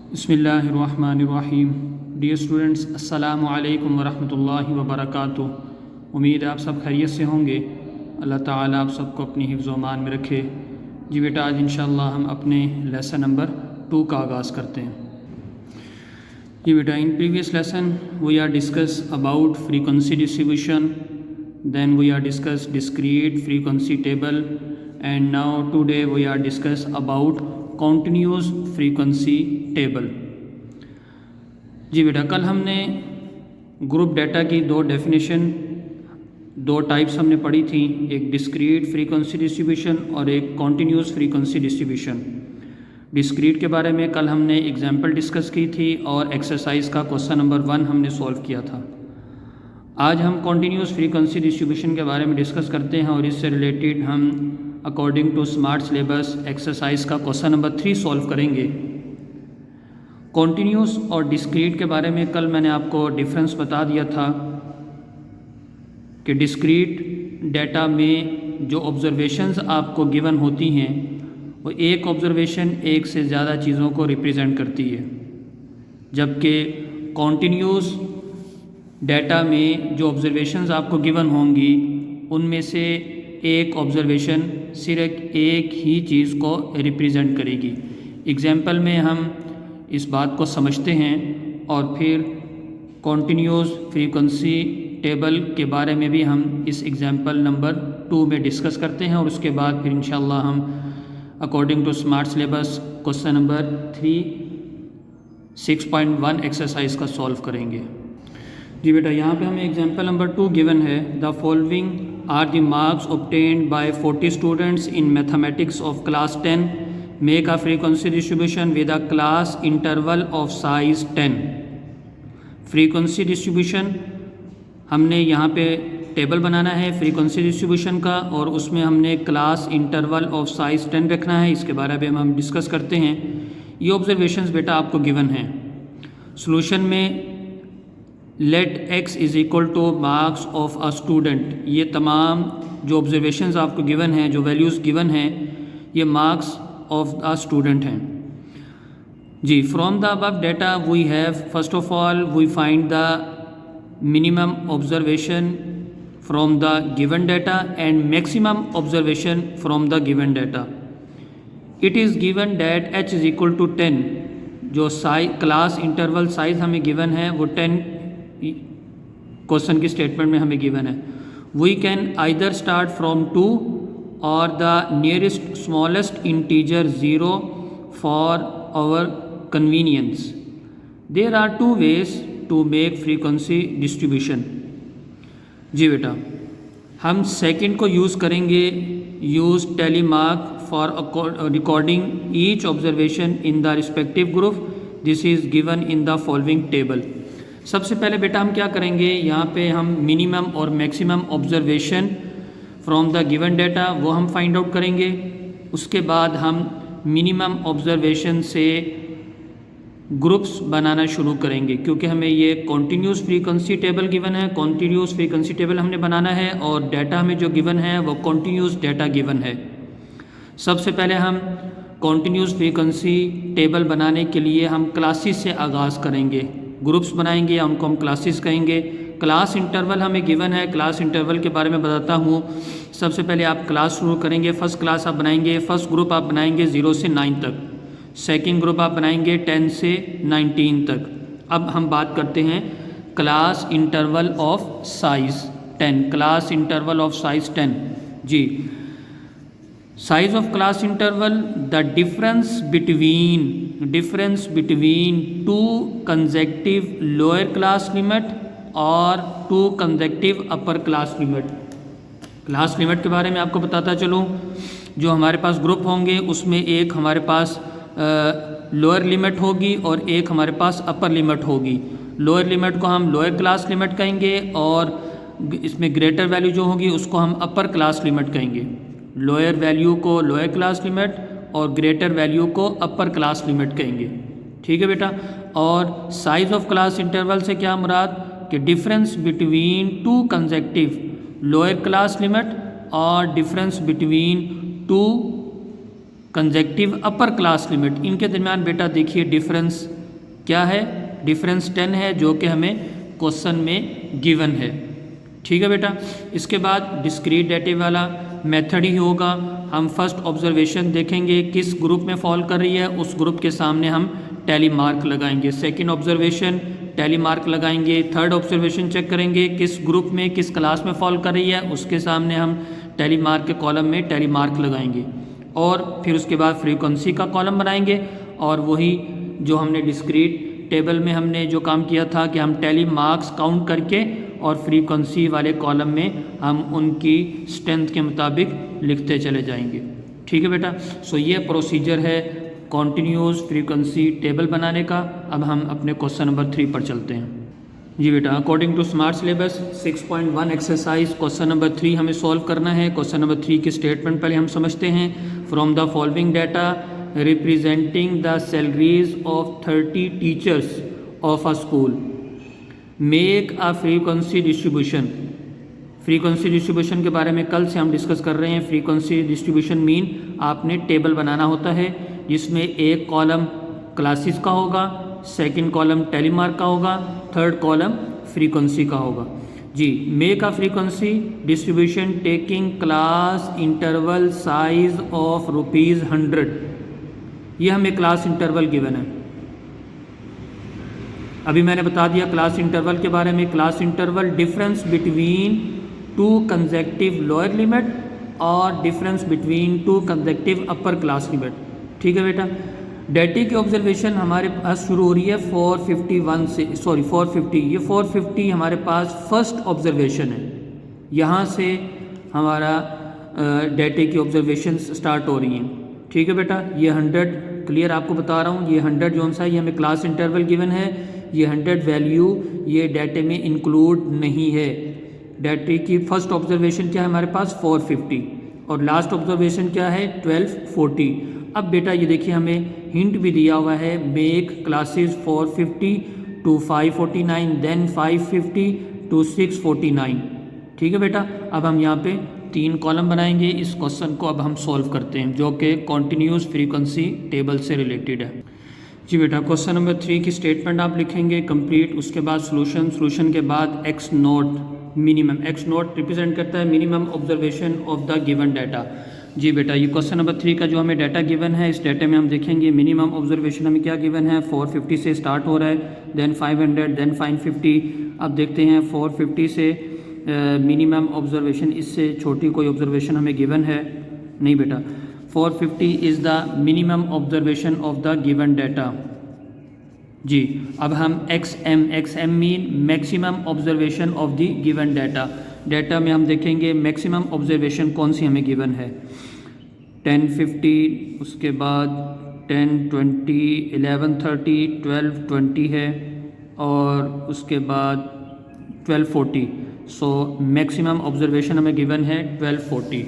बिस्मिल्लाहिर्रहमानिर्रहीम। Dear students, अस्सलामु अलैकुम वरहमतुल्लाहि वबरकातुहू। उम्मीद है आप सब खैरियत से होंगे। अल्लाह ताला आप सबको अपनी हिफ्ज़ व अमान में रखे। जी बेटा, आज इंशाअल्लाह हम अपने लेसन नंबर 2 का आगाज़ करते हैं। जी बेटा, in previous lesson we are discuss about frequency distribution, then we are discuss discrete frequency table, and now today we are discuss about continuous frequency table. जी बेटा, कल हमने ग्रुप डेटा की दो टाइप्स हमने पढ़ी थी, एक डिस्क्रीट फ्रीक्वेंसी डिस्ट्रीब्यूशन और एक कॉन्टिन्यूस फ्रीक्वेंसी डिस्ट्रीब्यूशन। डिस्क्रीट के बारे में कल हमने एग्जाम्पल डिस्कस की थी और एक्सरसाइज का क्वेश्चन नंबर 1 हमने सॉल्व किया था। आज हम कॉन्टिन्यूस फ्रीक्वेंसी डिस्ट्रीब्यूशन के बारे में डिस्कस करते हैं और इससे रिलेटेड हम according to smart syllabus exercise का क्वेश्चन नंबर 3 सॉल्व करेंगे। कॉन्टिन्यूस और डिस्क्रीट के बारे में कल मैंने आपको डिफरेंस बता दिया था कि डिस्क्रीट डेटा में जो ऑब्जर्वेशंस आपको गिवन होती हैं वो एक ऑब्जर्वेशन एक से ज़्यादा चीज़ों को रिप्रेजेंट करती है, जबकि कॉन्टिन्यूस डेटा में जो ऑब्जर्वेशंस आपको गिवन होंगी उनमें से एक ऑब्जर्वेशन सिर्फ एक ही चीज़ को रिप्रेजेंट करेगी। एग्जाम्पल में हम इस बात को समझते हैं और फिर कॉन्टिन्यूस फ्रीक्वेंसी टेबल के बारे में भी हम इस एग्जाम्पल नंबर 2 में डिस्कस करते हैं और उसके बाद फिर इंशाल्लाह हम according to smart syllabus question number 3 6.1 exercise का सॉल्व करेंगे। जी बेटा, यहाँ पे हमें एग्जाम्पल नंबर 2 गिवन है। The following are the marks obtained by 40 students in mathematics of class 10। Make a frequency distribution with a class interval of size 10। Frequency distribution हमने यहाँ पे टेबल बनाना है फ्रीक्वेंसी डिस्ट्रीब्यूशन का और उसमें हमने क्लास इंटरवल ऑफ साइज 10 रखना है। इसके बारे में हम डिस्कस करते हैं। ये ऑब्जर्वेशंस बेटा आपको गिवन हैं। सॉल्यूशन में let x is equal to marks of a student, ये तमाम जो ऑब्जर्वेशंस आपको गिवन हैं, जो वैल्यूज़ गिवन हैं, ये मार्क्स ऑफ अ स्टूडेंट हैं। जी, from the above data we have first of all we find the minimum observation from the given data and maximum observation from the given data. It is given that h is equal to 10। जो class interval size हमें given है वो 10 question की statement में हमें given है। We can either start from 2 और the nearest smallest integer 0 for our convenience. There are 2 ways to make frequency distribution. जी बेटा, हम सेकंड को यूज़ करेंगे, use tally mark for recording each observation in the respective group. This is given in the following table. सबसे पहले बेटा हम क्या करेंगे, यहाँ पे हम मिनिमम और maximum observation from the given data वो हम फाइंड आउट करेंगे। उसके बाद हम मिनिमम ऑब्जर्वेशन से ग्रुप्स बनाना शुरू करेंगे, क्योंकि हमें ये कॉन्टिन्यूस फ्रीक्वेंसी टेबल गिवन है। कॉन्टिन्यूस फ्रीक्वेंसी टेबल हमने बनाना है और डेटा हमें जो गिवन है वो कॉन्टिन्यूस डेटा गिवन है। सबसे पहले हम कॉन्टिन्यूस फ्रीक्वेंसी टेबल बनाने के लिए हम क्लासेस से आगाज़ करेंगे, ग्रुप्स बनाएंगे या उनको हम क्लासेस कहेंगे। क्लास इंटरवल हमें गिवन है, क्लास इंटरवल के बारे में बताता हूँ। सबसे पहले आप क्लास शुरू करेंगे, फर्स्ट क्लास आप बनाएंगे, फर्स्ट ग्रुप आप बनाएंगे 0 से 9 तक, सेकंड ग्रुप आप बनाएंगे 10 से 19 तक। अब हम बात करते हैं class interval of size 10, class interval of size 10। जी, size of class interval the difference between 2 consecutive lower class limit और 2 consecutive upper class limit. Class limit के बारे में आपको बताता चलूँ, जो हमारे पास ग्रुप होंगे उसमें एक हमारे पास लोअर लिमिट होगी और एक हमारे पास अपर लिमिट होगी। लोअर लिमिट को हम लोअर क्लास लिमिट कहेंगे और इसमें ग्रेटर वैल्यू जो होगी उसको हम अपर क्लास लिमिट कहेंगे। लोअर वैल्यू को लोअर क्लास लिमिट और ग्रेटर वैल्यू को अपर क्लास लिमिट कहेंगे। ठीक है बेटा। और साइज ऑफ क्लास इंटरवल से क्या मुराद कि difference between 2 consecutive lower class limit और difference between 2 consecutive upper class limit, इनके दरमियान बेटा देखिए डिफरेंस क्या है, डिफरेंस 10 है, जो कि हमें क्वेश्चन में गिवन है। ठीक है बेटा। इसके बाद डिस्क्रीट डेटा वाला मेथड ही होगा। हम फर्स्ट ऑब्जर्वेशन देखेंगे किस ग्रुप में फॉल कर रही है, उस ग्रुप के सामने हम टैली मार्क लगाएंगे। सेकंड ऑब्जर्वेशन टैली मार्क लगाएंगे। थर्ड ऑब्जर्वेशन चेक करेंगे किस ग्रुप में किस क्लास में फॉल कर रही है, उसके सामने हम टैली मार्क के कॉलम में टैली मार्क लगाएंगे। और फिर उसके बाद फ्रीक्वेंसी का कॉलम बनाएंगे और वही जो हमने डिस्क्रीट टेबल में हमने जो काम किया था कि हम टैली मार्क्स काउंट करके और फ्रीक्वेंसी वाले कॉलम में हम उनकी स्ट्रेंथ के मुताबिक लिखते चले जाएंगे। ठीक है बेटा। सो ये प्रोसीजर है कॉन्टीन्यूस फ्रीक्वेंसी टेबल बनाने का। अब हम अपने क्वेश्चन नंबर 3 पर चलते हैं। जी बेटा, according to smart syllabus 6.1 exercise question number 3 हमें सॉल्व करना है। क्वेश्चन नंबर 3 की स्टेटमेंट पहले हम समझते हैं। From the following data representing the salaries of 30 teachers of a school make a frequency distribution. Frequency distribution के बारे में कल से हम डिस्कस कर रहे हैं। फ्रीक्वेंसी डिस्ट्रीब्यूशन मीन आपने टेबल बनाना होता है जिसमें एक कॉलम क्लासेस का होगा, सेकंड कॉलम टेलीमार्क का होगा, थर्ड कॉलम फ्रीक्वेंसी का होगा। जी, make a frequency distribution taking class interval size of ₹100। ये हमें क्लास इंटरवल गिवन है। अभी मैंने बता दिया क्लास इंटरवल के बारे में। Class interval difference between 2 consecutive lower limit और difference between 2 consecutive upper class limit. ठीक है बेटा। डेटा की ऑब्जर्वेशन हमारे पास शुरू हो रही है 451 से, 450। ये 450 हमारे पास फर्स्ट ऑब्जर्वेशन है। यहाँ से हमारा डेटा की ऑब्जर्वेशन स्टार्ट हो रही हैं। ठीक है बेटा। ये 100 क्लियर आपको बता रहा हूँ। ये 100 जोन सा ये हमें क्लास इंटरवल गिवन है। ये 100 वैल्यू ये डेटा में इंक्लूड नहीं है। डेटा की फर्स्ट ऑब्जर्वेशन क्या है हमारे पास 450 और लास्ट ऑब्जर्वेशन क्या है 1240। अब बेटा ये देखिए हमें हिंट भी दिया हुआ है, make classes 450 to 549 then 550 to 649। ठीक है बेटा। अब हम यहाँ पे 3 कॉलम बनाएंगे। इस क्वेश्चन को अब हम सॉल्व करते हैं जो कि कॉन्टीन्यूस फ्रीक्वेंसी टेबल से रिलेटेड है। जी बेटा, क्वेश्चन नंबर 3 की स्टेटमेंट आप लिखेंगे कंप्लीट। उसके बाद सोल्यूशन के बाद X naught minimum. X naught represent करता है minimum observation of the given data. जी बेटा, ये क्वेश्चन नंबर 3 का जो हमें डाटा गिवन है, इस डाटा में हम देखेंगे मिनिमम ऑब्जर्वेशन हमें क्या गिवन है। 450 से स्टार्ट हो रहा है, देन 500, देन 550। अब देखते हैं 450 से मिनिमम ऑब्जर्वेशन, इससे छोटी कोई ऑब्जर्वेशन हमें गिवन है नहीं बेटा। 450 is the minimum observation of the given data. जी, अब हम X M mean maximum observation of the given data. Data में हम देखेंगे मैक्सिमम ऑब्जर्वेशन कौन सी हमें गिवन है। 10, 50, उसके बाद 10, 20, 11, 30, 12, 20 है और उसके बाद 12, 40। सो मैक्सिमम ऑब्जर्वेशन हमें गिवन है 1240।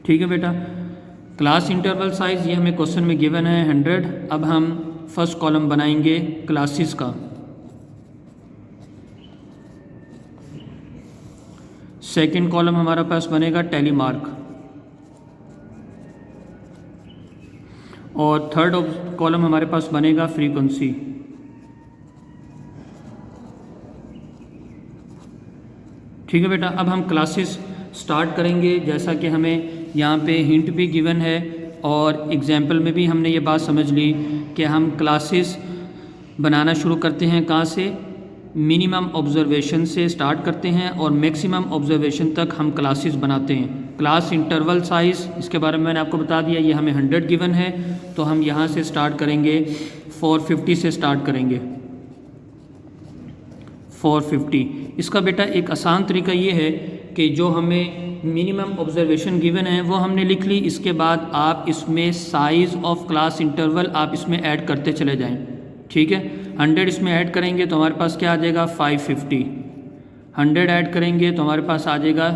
ठीक है बेटा। क्लास इंटरवल साइज ये हमें क्वेश्चन में गिवन है 100। अब हम फर्स्ट कॉलम बनाएंगे क्लासेस का। सेकंड कॉलम हमारा पास बनेगा टेलीमार्क और थर्ड कॉलम हमारे पास बनेगा फ्रीक्वेंसी। ठीक है बेटा। अब हम क्लासेस स्टार्ट करेंगे जैसा कि हमें यहाँ पे हिंट भी गिवन है और एग्जाम्पल में भी हमने ये बात समझ ली कि हम क्लासेस बनाना शुरू करते हैं कहाँ से, मिनिमम ऑब्जर्वेशन से स्टार्ट करते हैं और मैक्सिमम ऑब्जर्वेशन तक हम क्लासेस बनाते हैं। क्लास इंटरवल साइज़ इसके बारे में मैंने आपको बता दिया, ये हमें 100 गिवन है तो हम यहाँ से स्टार्ट करेंगे 450 से स्टार्ट करेंगे 450। इसका बेटा एक आसान तरीका ये है कि जो हमें मिनिमम ऑब्जर्वेशन गिवन है वो हमने लिख ली। इसके बाद आप इसमें साइज़ ऑफ क्लास इंटरवल आप इसमें ऐड करते चले जाएं। ठीक है। 100 इसमें ऐड करेंगे तो हमारे पास क्या आ जाएगा 550। 100 ऐड करेंगे तो हमारे पास आ जाएगा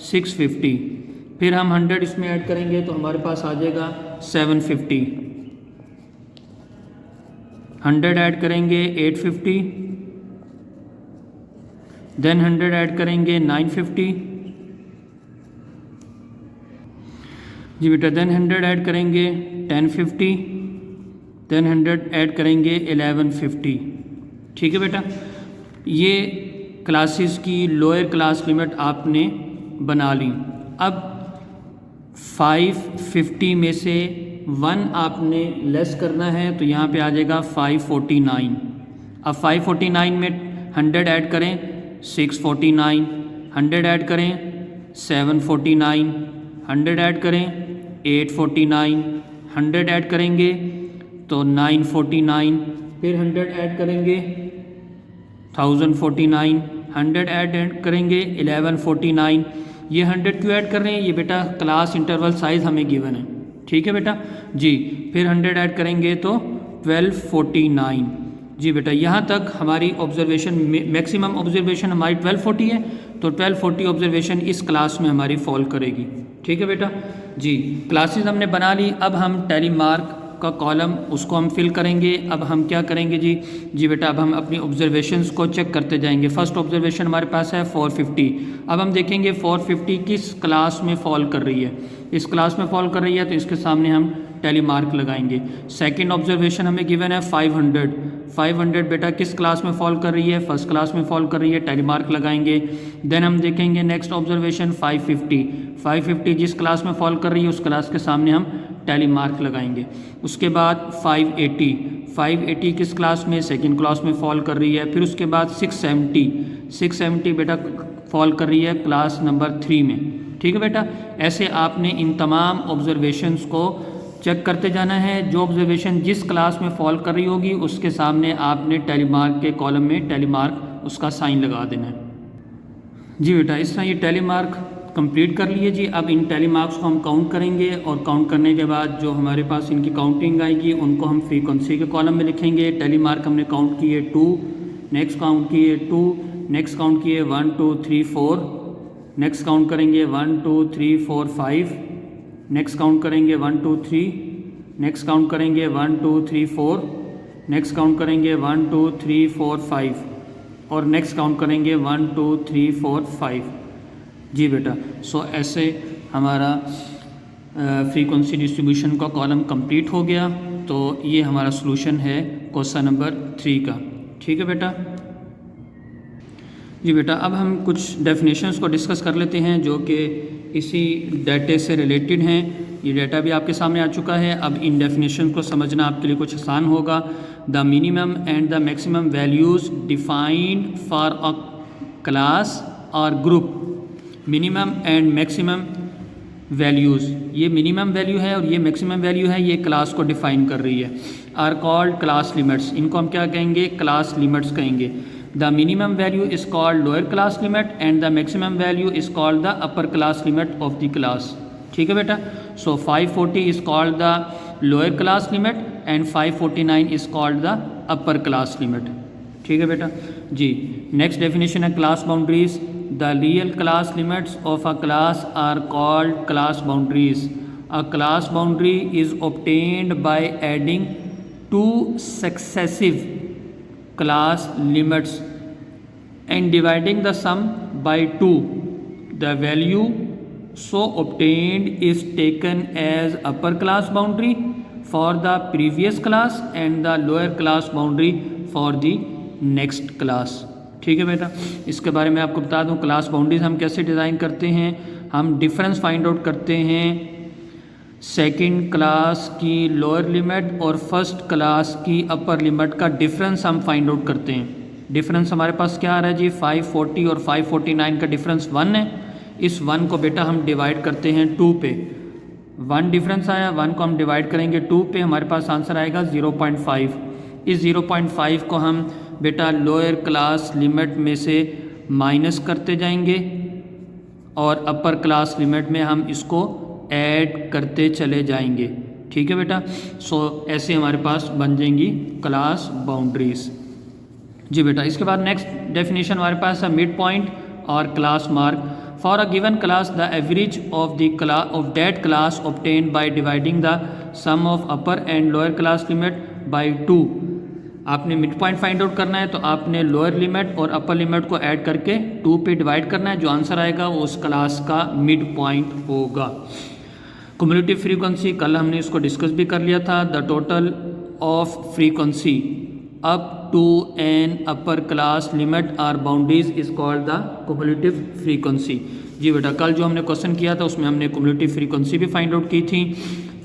650। फिर हम 100 इसमें ऐड करेंगे तो हमारे पास आ जाएगा 750। 100 ऐड करेंगे 850, देन 100 ऐड करेंगे 950, जी बेटा देन 100 ऐड करेंगे 1050, देन 100 ऐड करेंगे 1150। ठीक है बेटा, ये क्लासेस की लोअर क्लास लिमिट आपने बना ली। अब 550 में से 1 आपने लेस करना है, तो यहाँ पे आ जाएगा 549। अब 549 में 100 ऐड करें 649, 100 ऐड करें 749, 100 ऐड करें 849, 100 ऐड करेंगे तो 949, फिर 100 ऐड करेंगे 1049, 100 ऐड करेंगे 1149। ये 100 क्यों ऐड कर रहे हैं? ये बेटा क्लास इंटरवल साइज़ हमें गिवन है। ठीक है बेटा जी, फिर 100 ऐड करेंगे तो 1249। जी बेटा यहाँ तक हमारी ऑब्जर्वेशन, मैक्सिमम ऑब्जर्वेशन हमारी 1240 है, तो 1240 ऑब्जर्वेशन इस क्लास में हमारी फॉल करेगी। ठीक है बेटा जी, क्लासेस हमने बना ली। अब हम टैली मार्क का कॉलम उसको हम फिल करेंगे। अब हम क्या करेंगे जी बेटा अब हम अपनी ऑब्जर्वेशंस को चेक करते जाएंगे। फर्स्ट ऑब्जर्वेशन हमारे पास है 450। अब हम देखेंगे 450 किस क्लास में फॉल कर रही है। इस क्लास में फॉल कर रही है तो इसके सामने हम टैली मार्क लगाएंगे। सेकंड ऑब्जर्वेशन हमें गिवन है 500। 500 बेटा किस क्लास में फॉल कर रही है? फर्स्ट क्लास में फॉल कर रही है, टैली मार्क लगाएंगे। देन हम देखेंगे नेक्स्ट ऑब्जर्वेशन 550। 550 जिस क्लास में फॉल कर रही है उस क्लास के सामने हम टैली मार्क लगाएंगे। उसके बाद 580। 580 किस क्लास में? सेकंड क्लास में फॉल कर रही है। फिर उसके बाद 670। 670 बेटा फॉल कर रही है क्लास नंबर 3 में। ठीक है बेटा, ऐसे आपने इन तमाम ऑब्जर्वेशंस को चेक करते जाना है। जो ऑब्जर्वेशन जिस क्लास में फॉल कर रही होगी उसके सामने आपने टैली मार्क के कॉलम में टैली मार्क उसका साइन लगा देना है। जी बेटा इस तरह ये टैली मार्क कंप्लीट कर लिए जी। अब इन टैली मार्क्स को हम काउंट करेंगे और काउंट करने के बाद जो हमारे पास इनकी काउंटिंग आएगी उनको हम फ्रीक्वेंसी के कॉलम में लिखेंगे। टैली मार्क हमने काउंट किए 2, नेक्स्ट काउंट किए 2, नेक्स्ट काउंट किए 1 2 3 4, नेक्स्ट काउंट करेंगे 1 2 3 4 5, नेक्स्ट काउंट करेंगे 1 2 3, नेक्स्ट काउंट करेंगे 1 2 3 4, नेक्स्ट काउंट करेंगे 1 2 3 4 5 और नेक्स्ट काउंट करेंगे 1 2 3 4 5। जी बेटा सो ऐसे हमारा फ्रीक्वेंसी डिस्ट्रीब्यूशन का कॉलम कंप्लीट हो गया। तो ये हमारा सॉल्यूशन है क्वेश्चन नंबर 3 का। ठीक है बेटा जी बेटा अब हम कुछ डेफिनेशंस को डिस्कस कर लेते हैं जो कि इसी डाटे से रिलेटेड हैं। ये डाटा भी आपके सामने आ चुका है। अब इन डेफिनेशन को समझना आपके लिए कुछ आसान होगा। The minimum and the maximum values defined for a class और group. Minimum and maximum values, ये मिनिमम वैल्यू है और ये मैक्सिमम वैल्यू है, ये क्लास को डिफाइन कर रही है। आर कॉल्ड क्लास लिमिट्स, इनको हम क्या कहेंगे? क्लास लिमिट्स कहेंगे। The minimum value is called lower class limit and the maximum value is called the upper class limit of the class. ठीक है बेटा, सो 540 is called the lower class limit and 549 is called the upper class limit. ठीक है बेटा जी। Next definition है class boundaries. The real class limits of a class are called class boundaries. A class boundary is obtained by adding two successive class limits and dividing the sum by 2. The value so obtained is taken as upper class boundary for the previous class and the lower class boundary for the next class. ठीक है बेटा, इसके बारे में आपको बता दूं class boundaries हम कैसे डिज़ाइन करते हैं। हम डिफरेंस फाइंड आउट करते हैं सेकंड क्लास की लोअर लिमिट और फर्स्ट क्लास की अपर लिमिट का डिफरेंस हम फाइंड आउट करते हैं। डिफरेंस हमारे पास क्या आ रहा है जी? 540 और 549 का डिफरेंस 1 है। इस 1 को बेटा हम डिवाइड करते हैं 2 पे। 1 डिफरेंस आया, 1 को हम डिवाइड करेंगे 2 पे, हमारे पास आंसर आएगा 0.5। इस 0.5 को हम बेटा लोअर क्लास लिमिट में से माइनस करते जाएंगे और अपर क्लास लिमिट में हम इसको ऐड करते चले जाएंगे। ठीक है बेटा, सो ऐसे हमारे पास बन जाएंगी क्लास बाउंड्रीज। जी बेटा, इसके बाद नेक्स्ट डेफिनेशन हमारे पास है मिड पॉइंट और class mark. For a given class the average of that class obtained by dividing the sum of upper and lower class limit by 2। आपने मिड पॉइंट फाइंड आउट करना है तो आपने lower limit और upper limit को add करके 2 पे divide करना है। जो आंसर आएगा वो उस क्लास का मिड पॉइंट होगा। क्युमुलेटिव फ्रीक्वेंसी कल हमने इसको डिस्कस भी कर लिया था। The total of frequency up to an upper class limit or boundaries is called the cumulative frequency. जी बेटा, कल जो हमने क्वेश्चन किया था उसमें हमने क्युमुलेटिव फ्रीक्वेंसी भी फाइंड आउट की थी।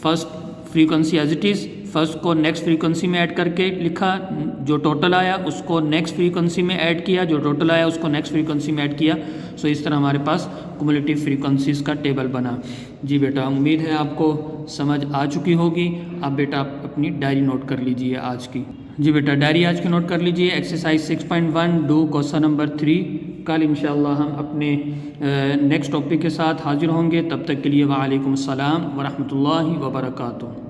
First frequency as it is, first को नेक्स्ट फ्रीक्वेंसी में ऐड करके लिखा, जो टोटल आया उसको नेक्स्ट फ्रीक्वेंसी में ऐड किया, जो टोटल आया उसको नेक्स्ट फ्रीक्वेंसी में ऐड किया। सो इस तरह हमारे पास क्युमुलेटिव फ्रीक्वेंसीज़ का टेबल बना। जी बेटा, उम्मीद है आपको समझ आ चुकी होगी। अब बेटा आप अपनी डायरी नोट कर लीजिए आज की। जी बेटा, डायरी आज की नोट कर लीजिए। Exercise 6.1 do question number 3। कल इंशाअल्लाह हम अपने नेक्स्ट टॉपिक के साथ हाजिर होंगे। तब तक के लिए वालेकुम अस्सलाम व रहमतुल्लाहि व बरकातुहू।